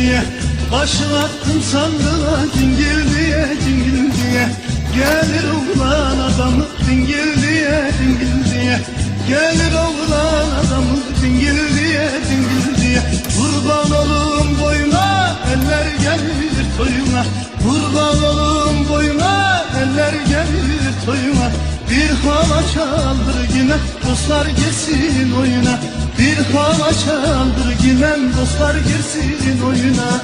diye başlattım sandığa, dingil diye dingil diye. Gelir oğlan adamı dingil diye dingil diye. Gelir oğlan adamı dingil diye dingil diye. Kurban olum boyuna, eller gelir toyuna. Kurban olum boyuna, eller gelir toyuna. Bir hava çaldır yine, dostlar girsin oyuna. Bir hava çaldır yine, dostlar girsin oyuna.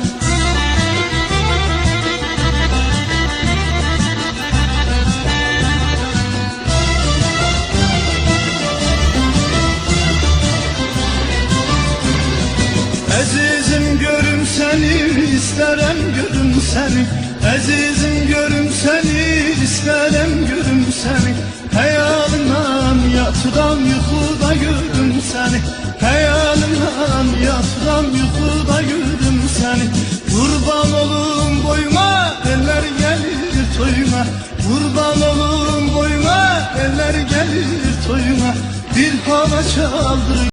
Azizim görüm seni, isterem görüm seni. Azizim görüm seni, isterem görüm seni. Hayalından yatıram yuxuda görüm seni. Hayalından yatıram yuxuda görüm seni. Kurban olum boyuma, eller gelir toyuma. Kurban olum boyuma, eller gelir toyuma. Bir hava çaldır